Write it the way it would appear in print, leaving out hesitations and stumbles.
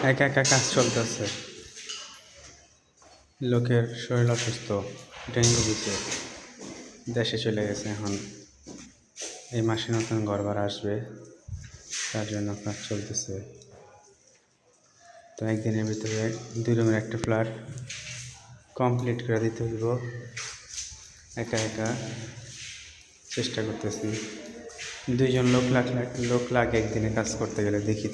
একা একা কাজ চলতেছে। লোকের শরীর অসুস্থ, ডেঙ্গু হয়েছে, দেশে চলে গেছে। এখন এই মাসে নতুন ঘর ভাড়া আসবে, তার জন্য কাজ চলতেছে। তো একদিনের ভিতরে 2 রুমের একটা ফ্ল্যাট কমপ্লিট করে দিতে হইব। একা একা চেষ্টা করতেছি। 2 জন লোক লাগে একদিনে কাজ করতে গেলে, দেখি।